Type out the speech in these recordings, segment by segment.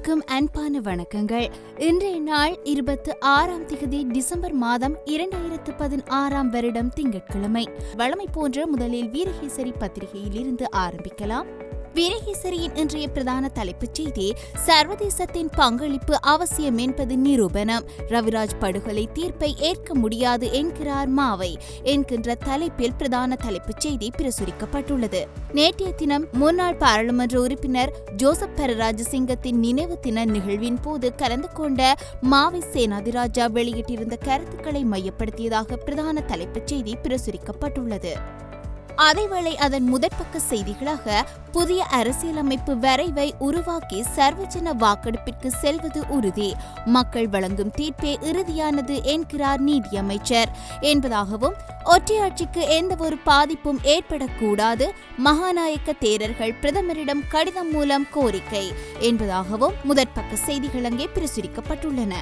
அனைவருக்கும் அன்பான வணக்கங்கள். இன்றைய நாள் 26 டிசம்பர் மாதம் 2016 வருடம் திங்கட்கிழமை. வழமை போன்ற முதலில் வீரகேசரி பத்திரிகையில் இருந்து ஆரம்பிக்கலாம். வீரகேசரியின் இன்றைய பிரதான தலைப்புச் செய்தி, சர்வதேசத்தின் பங்களிப்பு அவசியம் என்பது நிரூபணம். ரவிராஜ் படுகொலை தீர்ப்பை ஏற்க முடியாது என்கிறார் மாவை என்கின்ற தலைப்பில் பிரதான தலைப்புச் செய்தி பிரசுரிக்கப்பட்டுள்ளது. நேற்றைய தினம் முன்னாள் பாராளுமன்ற உறுப்பினர் ஜோசப் பரராஜசிங்கத்தின் நினைவு தின நிகழ்வின் போது கலந்து கொண்ட மாவை சேனாதிராஜா வெளியிட்டிருந்த கருத்துக்களை மையப்படுத்தியதாக பிரதான தலைப்புச் செய்தி பிரசுரிக்கப்பட்டுள்ளது. அதேவேளை அதன் முதற்பக்க செய்திகளாக, புதிய அரசியலமைப்பு வரைவை உருவாக்கி சர்வஜன வாக்கெடுப்பிற்கு செல்வது உறுதி, மக்கள் வழங்கும் தீர்ப்பே இறுதியானது என்கிறார் நீதியமைச்சர் என்பதாகவும், ஒற்றையாட்சிக்கு எந்தவொரு பாதிப்பும் ஏற்படக்கூடாது, மகாநாயக்க தேரர்கள் பிரதமரிடம் கடிதம் மூலம் கோரிக்கை என்பதாகவும் முதற்பக்க செய்திகள் அங்கே பிரசுரிக்கப்பட்டுள்ளன.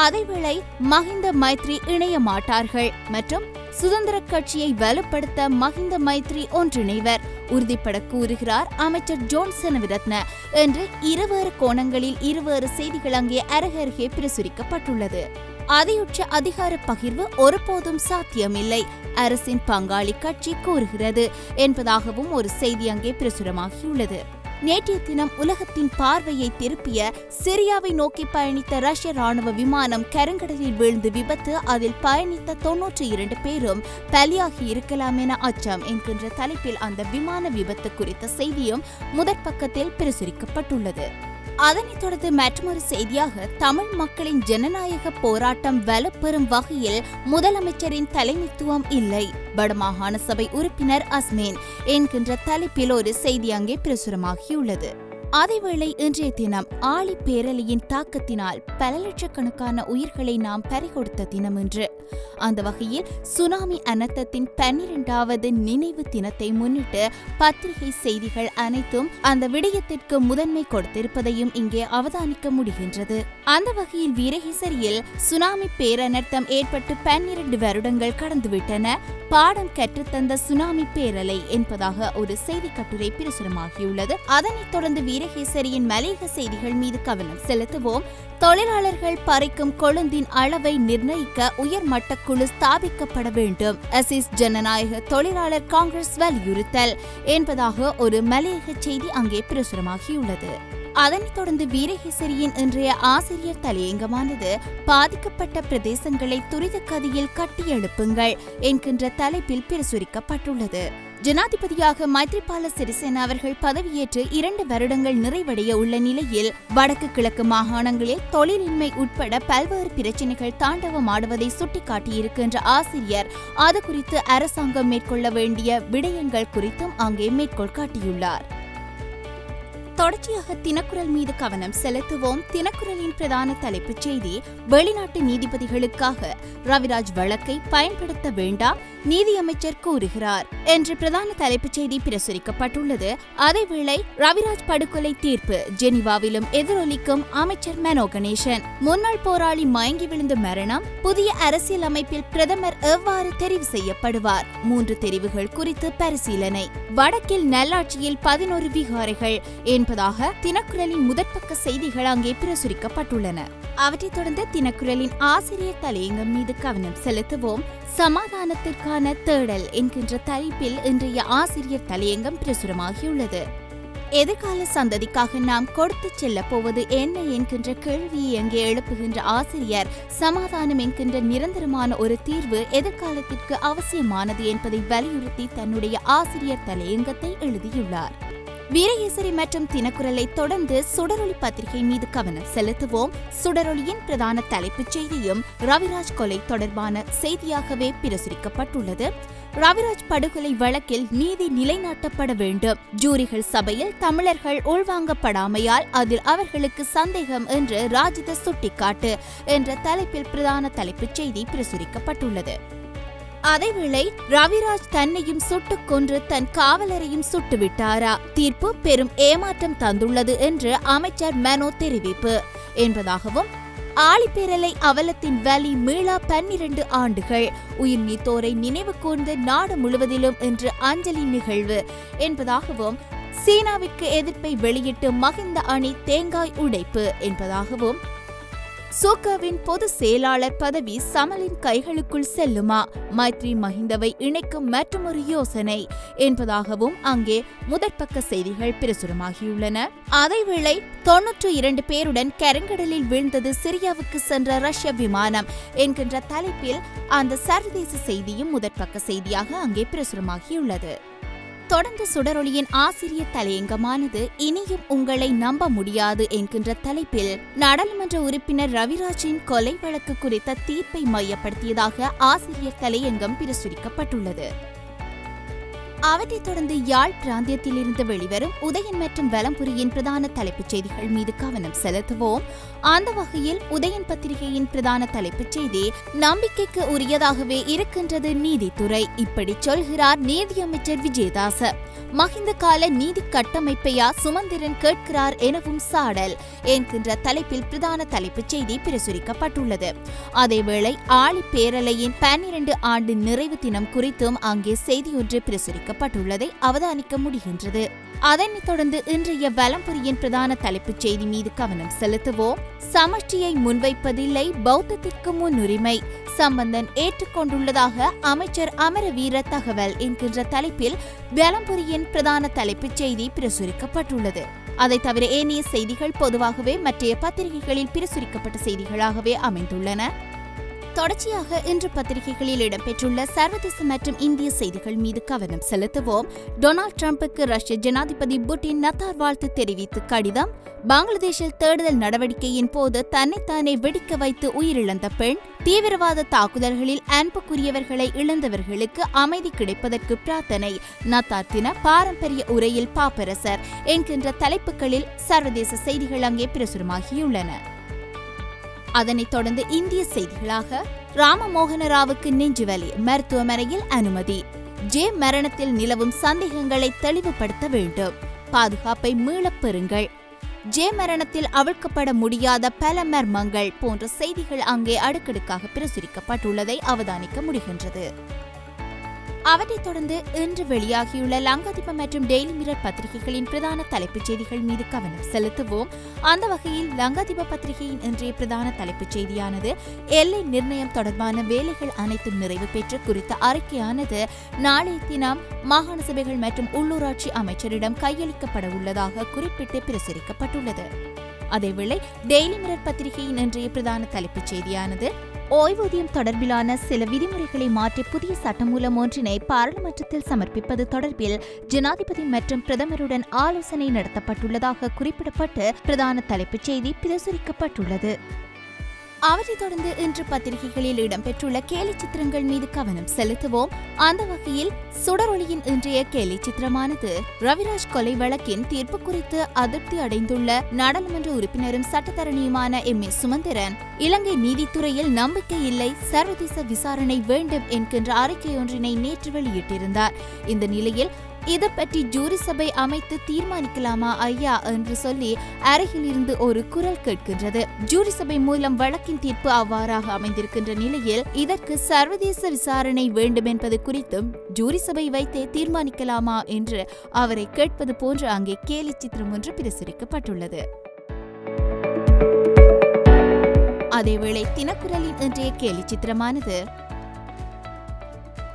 அதேவேளை மஹிந்த மைத்ரி இணைய மாட்டார்கள் மற்றும் சுதந்திர கட்சியை வலுப்படுத்த மஹிந்த மைத்ரி ஒன்றிணைவர் உறுதிப்பட கூறுகிறார் அமைச்சர் ஜோன் செனவிரத்ன என்று இருவேறு கோணங்களில் இருவேறு செய்திகள் அங்கே அருகருகே பிரசுரிக்கப்பட்டுள்ளது. அதையுற்ற அதிகார பகிர்வு ஒருபோதும் சாத்தியமில்லை, அரசின் பங்காளி கட்சி கூறுகிறது என்பதாகவும் ஒரு செய்தி அங்கே பிரசுரமாகியுள்ளது. நேற்றைய தினம் உலகத்தின் பார்வையை திருப்பிய சிரியாவை நோக்கி பயணித்த ரஷ்ய ராணுவ விமானம் கருங்கடலில் வீழ்ந்து விபத்து, அதில் பயணித்த 92 பேரும் பலியாகி இருக்கலாம் என அச்சம் என்கின்ற தலைப்பில் அந்த விமான விபத்து குறித்த செய்தியும் முதற்பக்கத்தில் பிரசுரிக்கப்பட்டுள்ளது. அதனைத் தொடர்ந்து மற்றொரு செய்தியாக, தமிழ் மக்களின் ஜனநாயக போராட்டம் வலுப்பெறும் வகையில் முதலமைச்சரின் தலைமைத்துவம் இல்லை, வடமாகாண சபை உறுப்பினர் அஸ்மேன் என்கின்ற தலைப்பில் ஒரு செய்தி அங்கே பிரசுரமாகியுள்ளது. அதேவேளை இன்றைய தினம் ஆழி பேரலையின் தாக்கத்தினால் பல லட்சக்கணக்கான உயிர்களை நாம் பறிகொடுத்த தினம் என்று. அந்த வகையில் சுனாமி அனர்த்தத்தின் 12வது நினைவு தினத்தை முன்னிட்டு பத்திரிகை செய்திகள் அனைத்தும் அந்த விடயத்திற்கு முதன்மை கொடுத்திருப்பதையும் இங்கே அவதானிக்க முடிகின்றது. அந்த வகையில் வீரகேசரியில் சுனாமி பேரனர்த்தம் ஏற்பட்டு 12 வருடங்கள் கடந்துவிட்டன, பாடம் கற்றுத்தந்த சுனாமி பேரலை என்பதாக ஒரு செய்தி கட்டுரை பிரசுரமாகியுள்ளது. அதனைத் தொடர்ந்து வீரகேசரியின் மலையக செய்திகள் மீது கவனம் செலுத்துவோம். தொழிலாளர்கள் பறிக்கும் கொழுந்தின் அளவை நிர்ணயிக்க உயர்மட்ட குழு ஸ்தாபிக்கப்பட வேண்டும், அசிஸ் ஜனநாயக தொழிலாளர் காங்கிரஸ் வலியுறுத்தல் என்பதாக ஒரு மலையக செய்தி அங்கே பிரசுரமாகியுள்ளது. அதனைத் தொடர்ந்து வீரகேசரியின் இன்றைய ஆசிரியர் தலையங்கமானது, பாதிக்கப்பட்ட பிரதேசங்களை துரித கதியில் கட்டியெழுப்புங்கள் என்கின்ற தலைப்பில் பிரசுரிக்கப்பட்டுள்ளது. ஜனாதிபதியாக மைத்ரிபால சிறிசேன அவர்கள் பதவியேற்று 2 வருடங்கள் நிறைவடைய உள்ள நிலையில் வடக்கு கிழக்கு மாகாணங்களில் தொழிலின்மை உட்பட பல்வேறு பிரச்சினைகள் தாண்டவமாடுவதை சுட்டிக்காட்டியிருக்கின்ற ஆசிரியர் அது குறித்து அரசாங்கம் மேற்கொள்ள வேண்டிய விடயங்கள் குறித்தும் அங்கே மேற்கோள் காட்டியுள்ளார். தொடர்ச்சியாக தினக்குரல் மீது கவனம் செலுத்துவோம். தினக்குரலின் பிரதான தலைப்புச் செய்தி, வெளிநாட்டு நீதிபதிகளுக்காக ரவிராஜ் வழக்கை பயன்படுத்த வேண்டாம், நீதியமைச்சர் கூறுகிறார் என்று பிரதான தலைப்புச் செய்தி பிரசுரிக்கப்பட்டுள்ளது. அதேவேளை ரவிராஜ் படுகொலை தீர்ப்பு ஜெனீவாவிலும் எதிரொலிக்கும் அமைச்சர் மனோ கணேசன், முன்னாள் போராளி மயங்கி விழுந்த மரணம், புதிய அரசியல் அமைப்பில் பிரதமர் எவ்வாறு தெரிவு செய்யப்படுவார், 3 தெரிவுகள் குறித்து பரிசீலனை, வடக்கில் நல்லாட்சியில் 11 விகாரைகள் என்பதாக தினக்குரலின் முதற்பக்க செய்திகள் அங்கே பிரசுரிக்கப்பட்டுள்ளன. அவற்றைத் தொடர்ந்து தினக்குரலின் ஆசிரியர் தலையங்கம் மீது கவனம் செலுத்துவோம். சமாதானத்திற்கான தேடல் என்கின்ற தலைப்பில் இன்றைய ஆசிரியர் தலையங்கம் பிரசுரமாகியுள்ளது. எதிர்கால சந்ததிக்காக நாம் கொடுத்து செல்ல போவது என்ன என்கின்ற கேள்வியை அங்கே எழுப்புகின்ற ஆசிரியர், சமாதானம் என்கின்ற நிரந்தரமான ஒரு தீர்வு எதிர்காலத்திற்கு அவசியமானது என்பதை வலியுறுத்தி தன்னுடைய ஆசிரியர் தலையங்கத்தை எழுதியுள்ளார். வீரகேசரி மற்றும் தினக்குரலை தொடர்ந்து சுடரொளி பத்திரிகை மீது கவனம் செலுத்துவோம். சுடரொளியின் பிரதான தலைப்புச் செய்தியும் ரவிராஜ் கொலை தொடர்பான செய்தியாகவே பிரசுரிக்கப்பட்டுள்ளது. ரவிராஜ் படுகொலை வழக்கில் நீதி நிலைநாட்டப்பட வேண்டும், ஜூரிகள் சபையில் தமிழர்கள் உள்வாங்கப்படாமையால் அதில் அவர்களுக்கு சந்தேகம் என்று ராஜித சுட்டிக்காட்டு என்ற தலைப்பில் பிரதான தலைப்புச் செய்தி பிரசுரிக்கப்பட்டுள்ளது. அதேவேளை ரவிராஜ் தன்னையும் சுட்டுக் கொன்று தன் காவலரையும் சுட்டுவிட்டாரா, தீர்ப்பு பெரும் ஏமாற்றம் தந்துள்ளது என்று அமைச்சர் மனோ தெரிவிப்பு என்பதாகவும், ஆழிப்பேரலை அவலத்தின் வலி மீளா 12 ஆண்டுகள், உயிர் நீத்தோரை நினைவு கூர்ந்து நாடு முழுவதிலும் இன்று அஞ்சலி நிகழ்வு என்பதாகவும், சீனாவிற்கு எதிர்ப்பை வெளியிட்டு மஹிந்த அணி தேங்காய் உடைப்பு என்பதாகவும், சூகாவின் பொது செயலாளர் பதவி சமலின் கைகளுக்குள் செல்லுமா, மைத்ரி மஹிந்தவை இணைக்கும் மற்றொரு யோசனை என்பதாகவும் அங்கே முதற்பக்க செய்திகள் பிரசுரமாகியுள்ளன. அதேவேளை 92 பேருடன் கருங்கடலில் வீழ்ந்தது சிரியாவுக்கு சென்ற ரஷ்ய விமானம் என்கின்ற தலைப்பில் அந்த சர்வதேச செய்தியும் முதற்பக்க செய்தியாக அங்கே பிரசுரமாகியுள்ளது. தொடர்ந்து சுடரொளியின் ஆசிரியர் தலையங்கமானது இனியும் உங்களை நம்ப முடியாது என்கின்ற தலைப்பில் நாடாளுமன்ற உறுப்பினர் ரவிராஜின் கொலை வழக்கு குறித்த தீர்ப்பை மையப்படுத்தியதாக ஆசிரியர் தலையங்கம் பிரசுரிக்கப்பட்டுள்ளது. அவற்றைத் தொடர்ந்து யாழ் பிராந்தியத்திலிருந்து வெளிவரும் உதயன் மற்றும் வலம்புரியின் பிரதான தலைப்புச் செய்திகள் மீது கவனம் செலுத்துவோம். அந்த வகையில் உதயன் பத்திரிகையின் பிரதான தலைப்புச் செய்தி, நம்பிக்கைக்கு உரியதாகவே இருக்கின்றது நீதித்துறை, இப்படி சொல்கிறார் நீதியமைச்சர் விஜயதாச. மஹிந்த கால நீதி கட்டமைப்பையா சுமந்திரன் கேட்கிறார் எனவும் சாடல் என்கின்ற தலைப்பில் பிரதான தலைப்புச் செய்தி பிரசுரிக்கப்பட்டுள்ளது. அதேவேளை ஆழி பேரலையின் 12 ஆண்டு நிறைவு தினம் குறித்தும் அங்கே செய்தியொன்று பிரசுரிக்கப்பட்டுள்ளதை அவதானிக்க முடிகின்றது. அதனைத் தொடர்ந்து இன்றைய வலம்புரியின் பிரதான தலைப்புச் செய்தி மீது கவனம் செலுத்துவோம். சமஷ்டியை முன்வைப்பதில்லை, பௌத்தத்திற்கு முன்னுரிமை, சம்பந்தன் ஏற்றுக்கொண்டுள்ளதாக அமைச்சர் அமரவீர தகவல் என்கின்ற தலைப்பில் வலம்புரியின் பிரதான தலைப்புச் செய்தி பிரசுரிக்கப்பட்டுள்ளது. அதைத் தவிர ஏனைய செய்திகள் பொதுவாகவே மற்றைய பத்திரிகைகளில் பிரசுரிக்கப்பட்ட செய்திகளாகவே அமைந்துள்ளன. தொடர்ச்சியாக இன்று பத்திரிகைகளில் இடம்பெற்றுள்ள சர்வதேச மற்றும் இந்திய செய்திகள் மீது கவனம் செலுத்துவோம். டொனால்ட் டிரம்புக்கு ரஷ்ய ஜனாதிபதி புட்டின் நத்தார் வாழ்த்து தெரிவித்து கடிதம். பங்களாதேஷில் தேடுதல் நடவடிக்கையின் போது தன்னைத்தானே வெடிக்க வைத்து உயிரிழந்த பெண். தீவிரவாத தாக்குதல்களில் அன்புக்குரியவர்களை இழந்தவர்களுக்கு அமைதி கிடைப்பதற்கு பிரார்த்தனை. நத்தார் தின பாரம்பரிய உரையில் பாப்பரசர் என்கின்ற தலைப்புகளில் சர்வதேச செய்திகள் அங்கே பிரசுரமாகியுள்ளன. அதனைத் தொடர்ந்து இந்திய செய்திகளாக, ராமமோகனராவுக்கு நெஞ்சுவலி, மருத்துவமனையில் அனுமதி. ஜே மரணத்தில் நிலவும் சந்தேகங்களை தெளிவுபடுத்த வேண்டும், பாதுகாப்பை மீளப் பெறுங்கள். ஜே மரணத்தில் அவிழ்க்கப்பட முடியாத பல மர்மங்கள் போன்ற செய்திகள் அங்கே அடுக்கடுக்காக பிரசுரிக்கப்பட்டுள்ளதை அவதானிக்க முடிகின்றது. அவற்றைத் தொடர்ந்து இன்று வெளியாகியுள்ள லங்காதீபம் மற்றும் டெய்லி மிரர் பத்திரிகைகளின் பிரதான தலைப்புச் செய்திகள் மீது கவனம் செலுத்துவோம். அந்த வகையில் லங்காதீப பத்திரிகையின் இன்றைய பிரதான தலைப்புச் செய்தியானது, எல்லை நிர்ணயம் தொடர்பான வேலைகள் அனைத்தும் நிறைவு பெற்று குறித்த அறிக்கையானது நாளைய தினம் மாகாண சபைகள் மற்றும் உள்ளூராட்சி அமைச்சரிடம் கையளிக்கப்பட உள்ளதாக குறிப்பிட்டு பிரசுரிக்கப்பட்டுள்ளது. அதேவேளை டெய்லி மிரர் பத்திரிகையின் இன்றைய பிரதான தலைப்புச் செய்தியானது, ஓய்வூதியம் தொடர்பிலான சில விதிமுறைகளை மாற்றி புதிய சட்டமூலம் ஒன்றினை பாராளுமன்றத்தில் சமர்ப்பிப்பது தொடர்பில் ஜனாதிபதி மற்றும் பிரதமருடன் ஆலோசனை நடத்தப்பட்டுள்ளதாக குறிப்பிடப்பட்டு பிரதான தலைப்புச் செய்தி பிரசுரிக்கப்பட்டுள்ளது. அவற்றைத் தொடர்ந்து இன்று பத்திரிகைகளில் இடம்பெற்றுள்ள கேலி சித்திரங்கள் மீது கவனம் செலுத்துவோம். அந்த வகையில் சுடரொளியின் இன்றைய கேலி சித்திரமானது, ரவிராஜ் கொலை வழக்கின் தீர்ப்பு குறித்து அதிருப்தி அடைந்துள்ள நாடாளுமன்ற உறுப்பினரும் சட்டத்தரணியுமான எம். சுமந்திரன், இலங்கை நீதித்துறையில் நம்பிக்கை இல்லை, சர்வதேச விசாரணை வேண்டும் என்கின்ற அறிக்கையொன்றினை நேற்று வெளியிட்டிருந்தார். இந்த நிலையில் இது பற்றி ஜூரி சபை அமைத்து தீர்மானிக்கலாமா ஐயா என்று சொல்லி அருகில் இருந்து ஒரு குரல் கேட்கின்றது. ஜூரி சபை மூலம் வழக்கின் தீர்ப்பு அவ்வாறாக அமைந்திருக்கின்ற நிலையில் இதற்கு சர்வதேச விசாரணை வேண்டும் என்பது குறித்தும் ஜூரி சபை வைத்தே தீர்மானிக்கலாமா என்று அவரை கேட்பது போன்று அங்கே கேலி சித்திரம் ஒன்று பிரசுரிக்கப்பட்டுள்ளது. அதேவேளை தினக்குரலின் இன்றைய கேலி சித்திரமானது,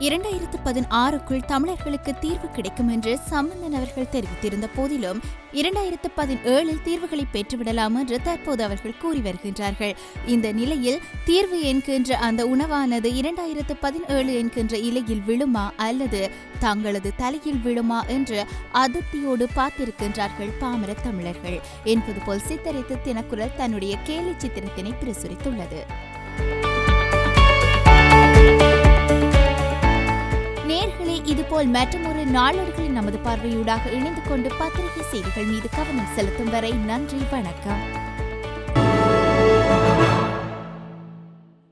2016க்குள் தமிழர்களுக்கு தீர்வு கிடைக்கும் என்று சம்பந்தன் அவர்கள் தெரிவித்திருந்த போதிலும் 2017 தீர்வுகளை பெற்றுவிடலாம் என்று தற்போது அவர்கள் கூறி வருகின்றார்கள். இந்த நிலையில் தீர்வு என்கின்ற அந்த உணவானது 2017 என்கின்ற இலையில் விழுமா அல்லது தங்களது தலையில் விழுமா என்று அதிருப்தியோடு பார்த்திருக்கின்றார்கள் பாமர தமிழர்கள் என்பது போல் சித்தரித்து தினக்குரல் தன்னுடைய கேலி சித்திரத்தினை பிரசுரித்துள்ளது. நேயர்களே, இதுபோல் மற்றொரு நாளேடுகளின் நமது பார்வையூடாக இணைந்து கொண்டு பத்திரிகை செய்திகள் மீது கவனம் செலுத்தும் வரை நன்றி, வணக்கம்.